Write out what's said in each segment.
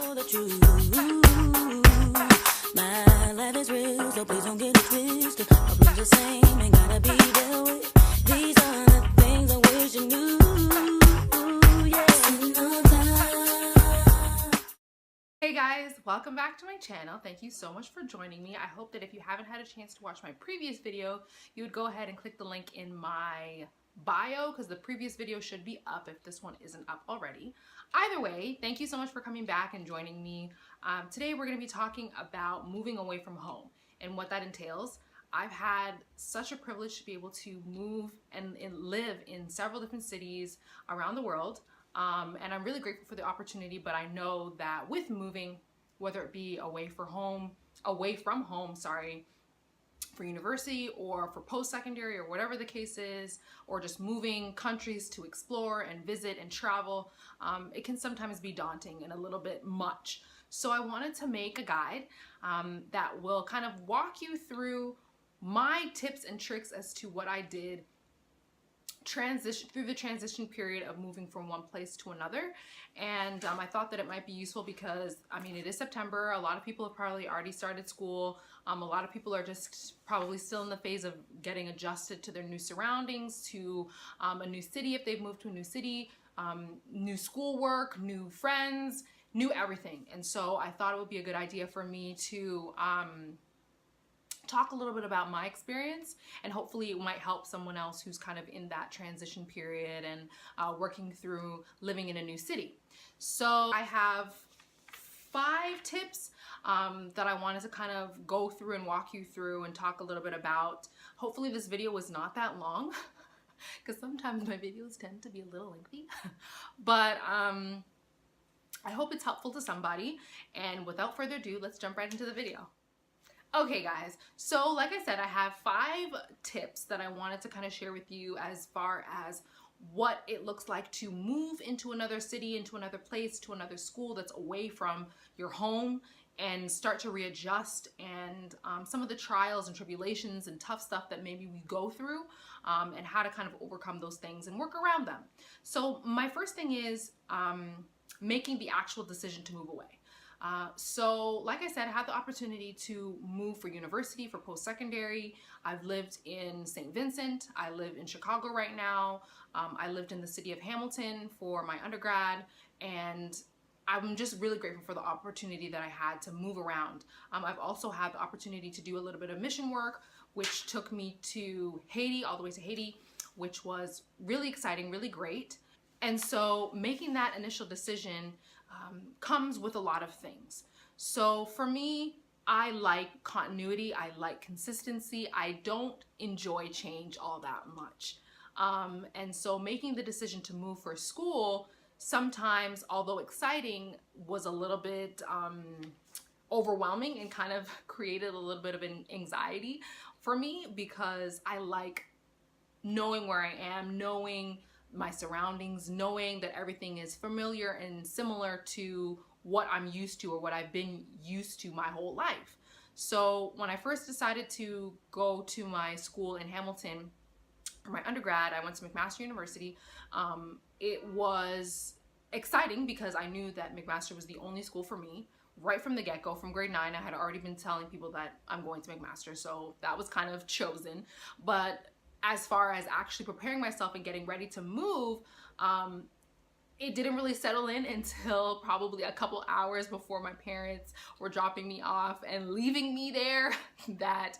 know the truth. My life is real, so please don't get it twisted. My blues the same, ain't gotta be dealt with. These are the things I wish you knew. Yeah. Hey guys, welcome back to my channel. Thank you so much for joining me. I hope that if you haven't had a chance to watch my previous video, you would go ahead and click the link in my bio because the previous video should be up if this one isn't up already. Either way, thank you so much for coming back and joining me. Today we're going to be talking about moving away from home and what that entails. I've had such a privilege to be able to move and live in several different cities around the world. And I'm really grateful for the opportunity, but I know that with moving, whether it be away from home, for university or for post-secondary or whatever the case is, or just moving countries to explore and visit and travel, it can sometimes be daunting and a little bit much. So I wanted to make a guide that will kind of walk you through my tips and tricks as to what I did through the transition period of moving from one place to another. And I thought that it might be useful because, I mean, it is September. A lot of people have probably already started school. A lot of people are just probably still in the phase of getting adjusted to their new surroundings, to a new city if they've moved to a new city, new schoolwork, new friends, new everything. And so I thought it would be a good idea for me to talk a little bit about my experience, and hopefully it might help someone else who's kind of in that transition period and working through living in a new city. So I have 5 tips that I wanted to kind of go through and walk you through and talk a little bit about. Hopefully this video was not that long because sometimes my videos tend to be a little lengthy, but I hope it's helpful to somebody. And without further ado, let's jump right into the video. Okay guys, so like I said, I have 5 tips that I wanted to kind of share with you as far as what it looks like to move into another city, into another place, to another school that's away from your home and start to readjust, and some of the trials and tribulations and tough stuff that maybe we go through, and how to kind of overcome those things and work around them. So my first thing is making the actual decision to move away. So like I said, I had the opportunity to move for university, for post-secondary. I've lived in St. Vincent. I live in Chicago right now. I lived in the city of Hamilton for my undergrad, and I'm just really grateful for the opportunity that I had to move around. I've also had the opportunity to do a little bit of mission work, which took me to Haiti, all the way to Haiti, which was really exciting, really great. And so making that initial decision comes with a lot of things. So for me, I like continuity, I like consistency, I don't enjoy change all that much. And so making the decision to move for school, sometimes, although exciting, was a little bit overwhelming and kind of created a little bit of an anxiety for me, because I like knowing where I am, knowing my surroundings, knowing that everything is familiar and similar to what I'm used to or what I've been used to my whole life. So when I first decided to go to my school in Hamilton for my undergrad, I went to McMaster University. It was exciting because I knew that McMaster was the only school for me. Right from the get-go, from grade 9, I had already been telling people that I'm going to McMaster, so that was kind of chosen. But as far as actually preparing myself and getting ready to move, it didn't really settle in until probably a couple hours before my parents were dropping me off and leaving me there, that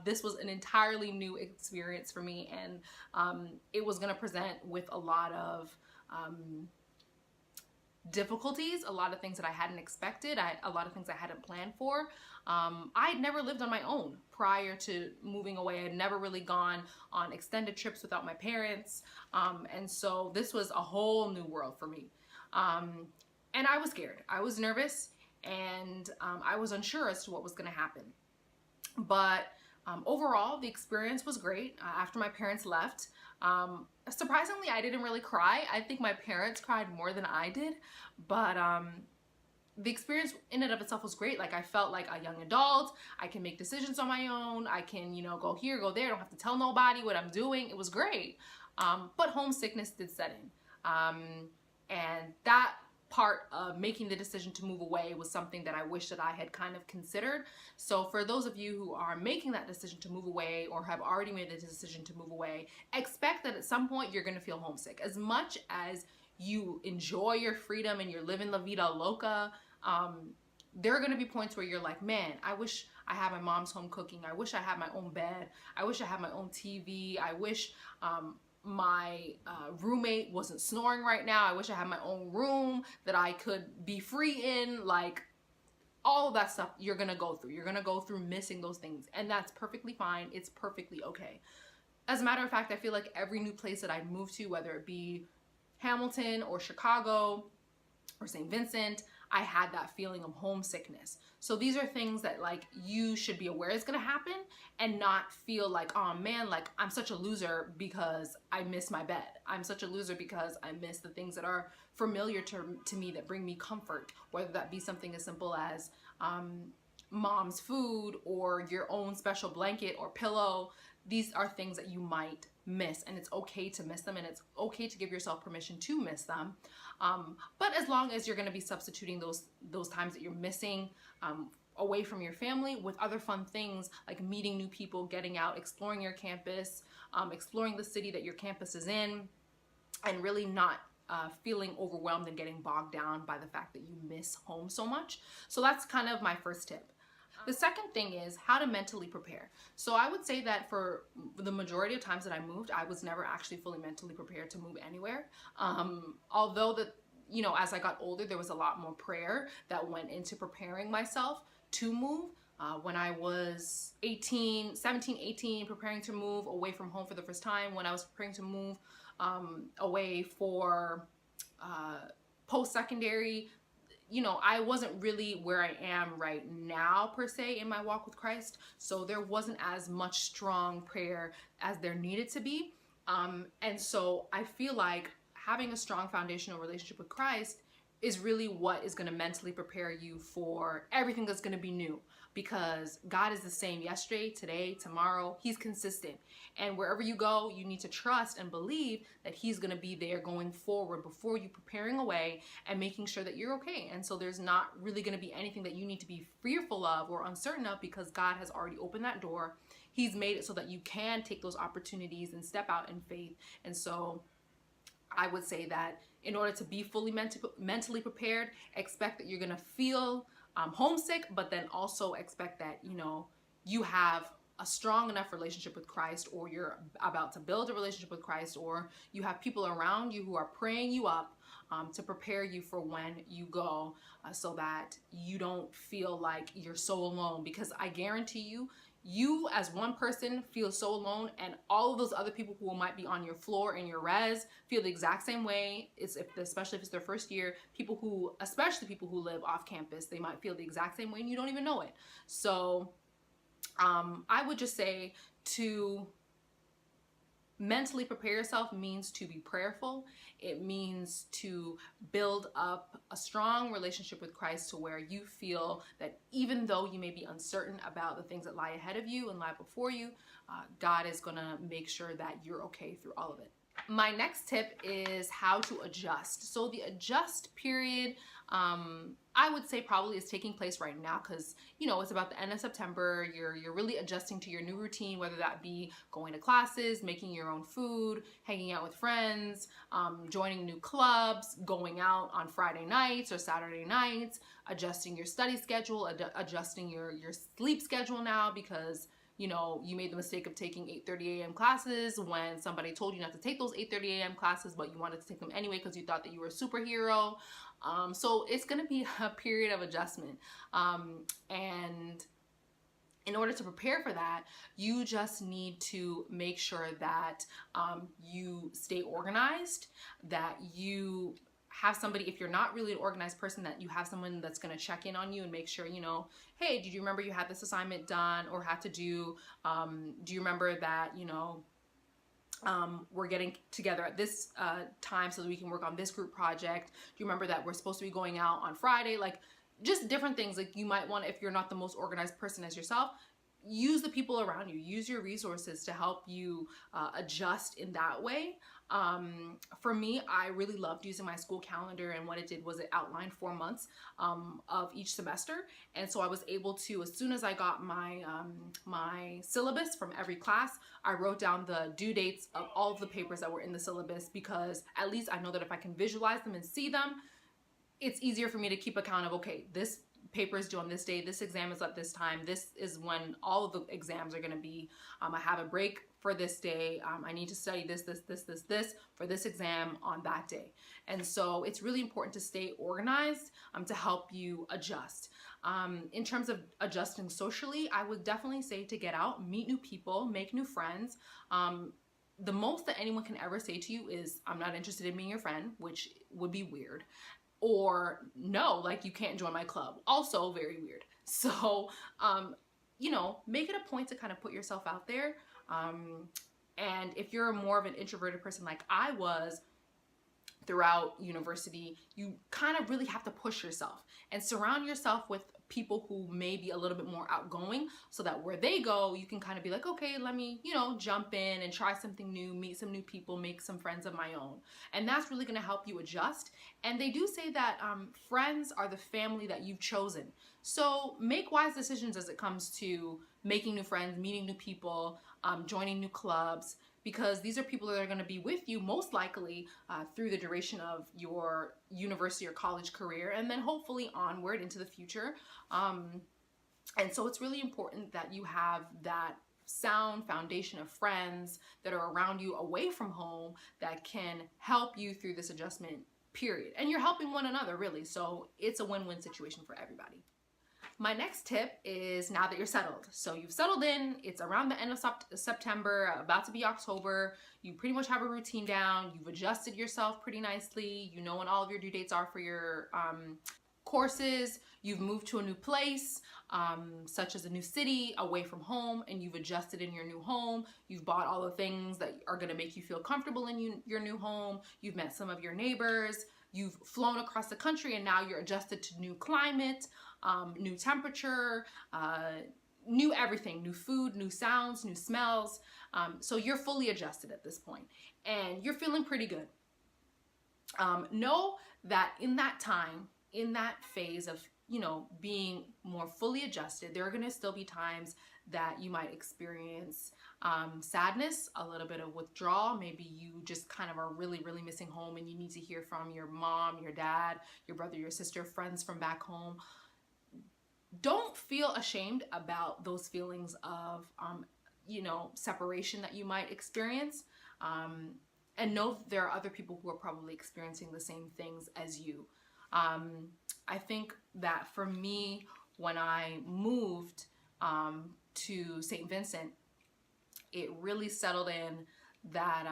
this was an entirely new experience for me, and it was going to present with a lot of difficulties, a lot of things that I hadn't expected, a lot of things I hadn't planned for. I had never lived on my own prior to moving away. I had never really gone on extended trips without my parents, and so this was a whole new world for me. And I was scared, I was nervous, and I was unsure as to what was going to happen. But overall, the experience was great. After my parents left, surprisingly, I didn't really cry. I think my parents cried more than I did, but the experience in and of itself was great. Like, I felt like a young adult. I can make decisions on my own. I can, you know, go here, go there. I don't have to tell nobody what I'm doing. It was great. But homesickness did set in. And that part of making the decision to move away was something that I wish that I had kind of considered. So for those of you who are making that decision to move away or have already made the decision to move away, expect that at some point you're going to feel homesick. As much as you enjoy your freedom and you're living la vida loca, there are going to be points where you're like, man, I wish I had my mom's home cooking. I wish I had my own bed. I wish I had my own TV. I wish my roommate wasn't snoring right now. I wish I had my own room that I could be free in. Like, all of that stuff you're going to go through. You're going to go through missing those things. And that's perfectly fine. It's perfectly okay. As a matter of fact, I feel like every new place that I move to, whether it be Hamilton or Chicago or St. Vincent, I had that feeling of homesickness. So these are things that like you should be aware is going to happen and not feel like, oh man, like I'm such a loser because I miss my bed. I'm such a loser because I miss the things that are familiar to me, that bring me comfort, whether that be something as simple as mom's food or your own special blanket or pillow. These are things that you might miss, and it's okay to miss them, and it's okay to give yourself permission to miss them. But as long as you're going to be substituting those times that you're missing away from your family with other fun things like meeting new people, getting out, exploring your campus, exploring the city that your campus is in, and really not feeling overwhelmed and getting bogged down by the fact that you miss home so much. So that's kind of my first tip. The second thing is how to mentally prepare. So I would say that for the majority of times that I moved, I was never actually fully mentally prepared to move anywhere. Although that, you know, as I got older, there was a lot more prayer that went into preparing myself to move. When I was 17, 18, preparing to move away from home for the first time, when I was preparing to move away for post-secondary, you know, I wasn't really where I am right now per se in my walk with Christ. So there wasn't as much strong prayer as there needed to be. And so I feel like having a strong foundational relationship with Christ is really what is going to mentally prepare you for everything that's going to be new, because God is the same yesterday, today, tomorrow. He's consistent. And wherever you go, you need to trust and believe that he's going to be there going forward before you preparing away and making sure that you're okay. And so there's not really going to be anything that you need to be fearful of or uncertain of, because God has already opened that door. He's made it so that you can take those opportunities and step out in faith. And so I would say that in order to be fully mentally prepared, expect that you're going to feel homesick, but then also expect that, you know, you have a strong enough relationship with Christ, or you're about to build a relationship with Christ, or you have people around you who are praying you up to prepare you for when you go, so that you don't feel like you're so alone. Because I guarantee you, you as one person feel so alone, and all of those other people who might be on your floor in your res feel the exact same way. Especially if it's their first year, especially people who live off campus, they might feel the exact same way and you don't even know it. So I would just say to mentally prepare yourself means to be prayerful. It means to build up a strong relationship with Christ to where you feel that even though you may be uncertain about the things that lie ahead of you and lie before you, God is going to make sure that you're okay through all of it. My next tip is how to adjust. So the adjust period, I would say probably is taking place right now, because, you know, it's about the end of September. You're really adjusting to your new routine, whether that be going to classes, making your own food, hanging out with friends, joining new clubs, going out on Friday nights or Saturday nights, adjusting your study schedule, adjusting your sleep schedule now, because you know, you made the mistake of taking 8:30 a.m. classes when somebody told you not to take those 8:30 a.m. classes, but you wanted to take them anyway because you thought that you were a superhero. So it's going to be a period of adjustment. And in order to prepare for that, you just need to make sure that you stay organized, that you have somebody, if you're not really an organized person, that you have someone that's going to check in on you and make sure, you know, hey, did you remember you had this assignment done or had to do you remember that, you know, we're getting together at this time so that we can work on this group project? Do you remember that we're supposed to be going out on Friday? Like, just different things. Like, you might want, if you're not the most organized person as yourself, use the people around you, use your resources to help you adjust in that way. For me, I really loved using my school calendar, and what it did was it outlined 4 months of each semester. And so I was able to, as soon as I got my syllabus from every class, I wrote down the due dates of all of the papers that were in the syllabus, because at least I know that if I can visualize them and see them, it's easier for me to keep account of, okay, this paper is due on this day, this exam is at this time, this is when all of the exams are going to be. I have a break for this day, I need to study this for this exam on that day. And so it's really important to stay organized to help you adjust. In terms of adjusting socially, I would definitely say to get out, meet new people, make new friends. The most that anyone can ever say to you is, I'm not interested in being your friend, which would be weird. Or no, like, you can't join my club. Also very weird. So, make it a point to kind of put yourself out there. And if you're more of an introverted person like I was throughout university, you kind of really have to push yourself and surround yourself with people who may be a little bit more outgoing, so that where they go, you can kind of be like, okay, let me, jump in and try something new, meet some new people, make some friends of my own. And that's really going to help you adjust. And they do say that friends are the family that you've chosen. So make wise decisions as it comes to making new friends, meeting new people, joining new clubs, because these are people that are going to be with you most likely through the duration of your university or college career, and then hopefully onward into the future. And so it's really important that you have that sound foundation of friends that are around you away from home that can help you through this adjustment period. And you're helping one another, really. So it's a win-win situation for everybody. My next tip is, now that you're settled, so you've settled in, it's around the end of September, about to be October, you pretty much have a routine down, you've adjusted yourself pretty nicely, you know when all of your due dates are for your courses, you've moved to a new place, such as a new city, away from home, and you've adjusted in your new home, you've bought all the things that are going to make you feel comfortable in your new home, you've met some of your neighbors, you've flown across the country, and now you're adjusted to new climate, new temperature, new everything, new food, new sounds, new smells. So you're fully adjusted at this point and you're feeling pretty good. Know that in that time, in that phase of, being more fully adjusted, there are going to still be times that you might experience sadness, a little bit of withdrawal. Maybe you just kind of are really, really missing home and you need to hear from your mom, your dad, your brother, your sister, friends from back home. Don't feel ashamed about those feelings of, separation that you might experience. And know there are other people who are probably experiencing the same things as you. I think that for me, when I moved to St. Vincent, it really settled in that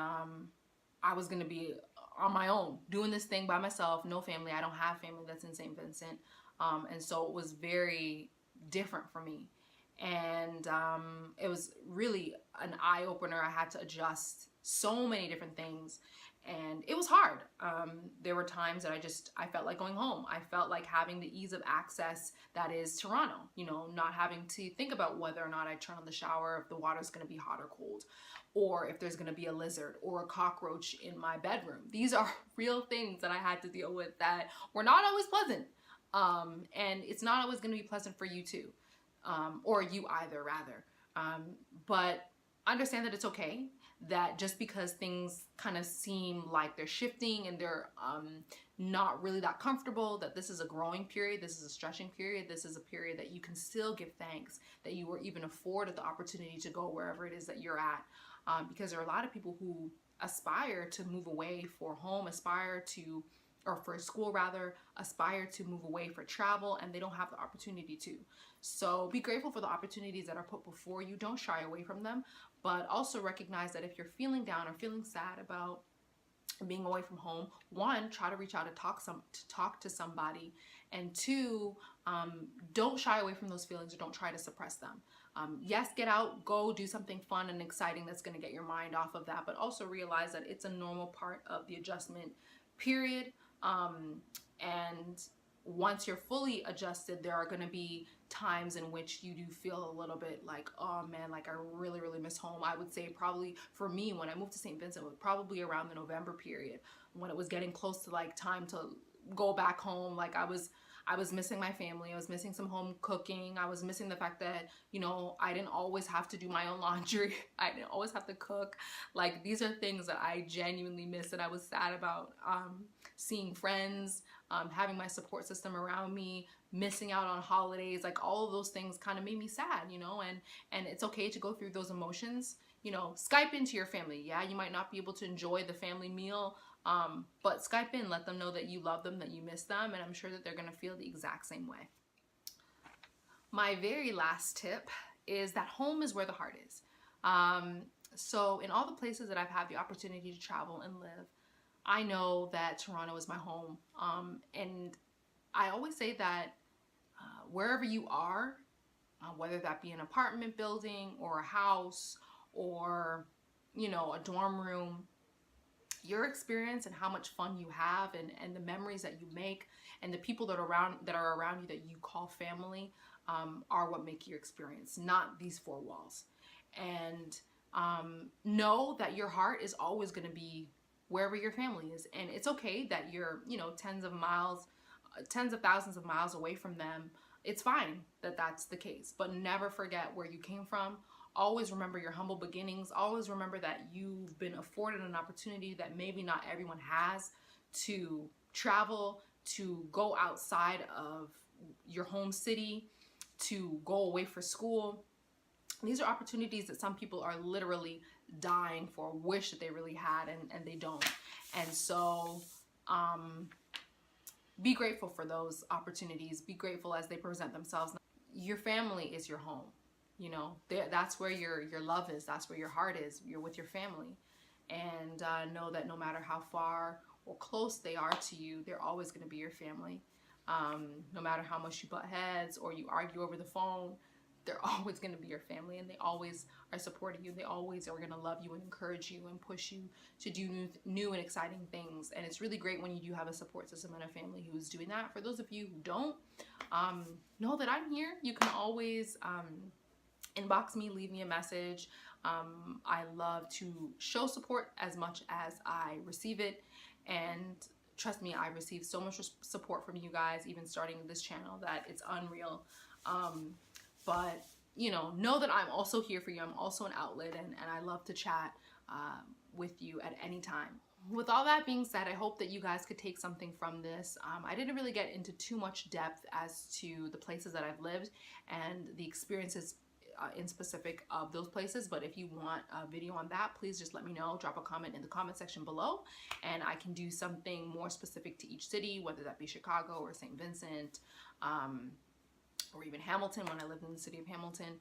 I was going to be on my own, doing this thing by myself, no family. I don't have family that's in St. Vincent. And so it was very different for me. And it was really an eye-opener. I had to adjust so many different things. And it was hard. There were times that I felt like going home. I felt like having the ease of access that is Toronto, not having to think about whether or not I turn on the shower, if the water's going to be hot or cold, or if there's going to be a lizard or a cockroach in my bedroom. These are real things that I had to deal with that were not always pleasant. And it's not always going to be pleasant for you too, or you either, rather. But understand that it's okay, that just because things kind of seem like they're shifting and they're not really that comfortable, that this is a growing period, this is a stretching period, this is a period that you can still give thanks that you were even afforded the opportunity to go wherever it is that you're at. Because there are a lot of people who aspire to move away for home, or for school rather, aspire to move away for travel, and they don't have the opportunity to. So be grateful for the opportunities that are put before you. Don't shy away from them, but also recognize that if you're feeling down or feeling sad about being away from home, one, try to reach out and talk to somebody, and two, don't shy away from those feelings or don't try to suppress them. Yes, get out, go do something fun and exciting that's going to get your mind off of that, but also realize that it's a normal part of the adjustment period. And once you're fully adjusted, there are going to be times in which you do feel a little bit like, oh man, like I really, really miss home. I would say probably for me, when I moved to St. Vincent, was probably around the November period, when it was getting close to like time to go back home. Like I was missing my family. I was missing some home cooking. I was missing the fact that, you know, I didn't always have to do my own laundry. I didn't always have to cook. Like, these are things that I genuinely miss, and I was sad about. Seeing friends, having my support system around me, missing out on holidays, like all of those things kind of made me sad, you know, and it's okay to go through those emotions. You know, Skype into your family. Yeah, you might not be able to enjoy the family meal, but Skype in, let them know that you love them, that you miss them, and I'm sure that they're going to feel the exact same way. My very last tip is that home is where the heart is. So in all the places that I've had the opportunity to travel and live, I know that Toronto is my home, and I always say that wherever you are, whether that be an apartment building or a house or, you know, a dorm room, your experience and how much fun you have and the memories that you make and the people that are around you that you call family are what make your experience, not these four walls. And know that your heart is always going to be wherever your family is, and it's okay that you're, you know, tens of thousands of miles away from them. It's fine that that's the case, but never forget where you came from. Always remember your humble beginnings. Always remember that you've been afforded an opportunity that maybe not everyone has, to travel, to go outside of your home city, to go away for school. These are opportunities that some people are literally dying for, wish that they really had, and they don't. And so be grateful for those opportunities. Be grateful as they present themselves. Your family is your home. You know, that's where your love is. That's where your heart is. You're with your family. And know that no matter how far or close they are to you, they're always going to be your family. No matter how much you butt heads or you argue over the phone, they're always going to be your family, and they always are supporting you. They always are going to love you and encourage you and push you to do new and exciting things. And it's really great when you do have a support system and a family who's doing that. For those of you who don't, know that I'm here. You can always inbox me, leave me a message. I love to show support as much as I receive it, and trust me, I receive so much support from you guys, even starting this channel, that it's unreal. But, you know that I'm also here for you. I'm also an outlet, and I love to chat with you at any time. With all that being said, I hope that you guys could take something from this. I didn't really get into too much depth as to the places that I've lived and the experiences in specific of those places, but if you want a video on that, please just let me know. Drop a comment in the comment section below, and I can do something more specific to each city, whether that be Chicago or St. Vincent, or even Hamilton when I lived in the city of Hamilton.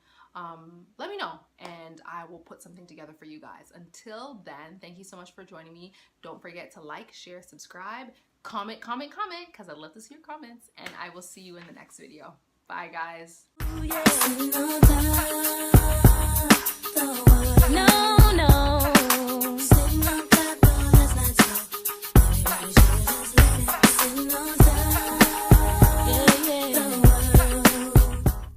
Let me know, and I will put something together for you guys. Until then, thank you so much for joining me. Don't forget to like, share, subscribe, comment, because I'd love to see your comments, and I will see you in the next video. Bye, guys. No.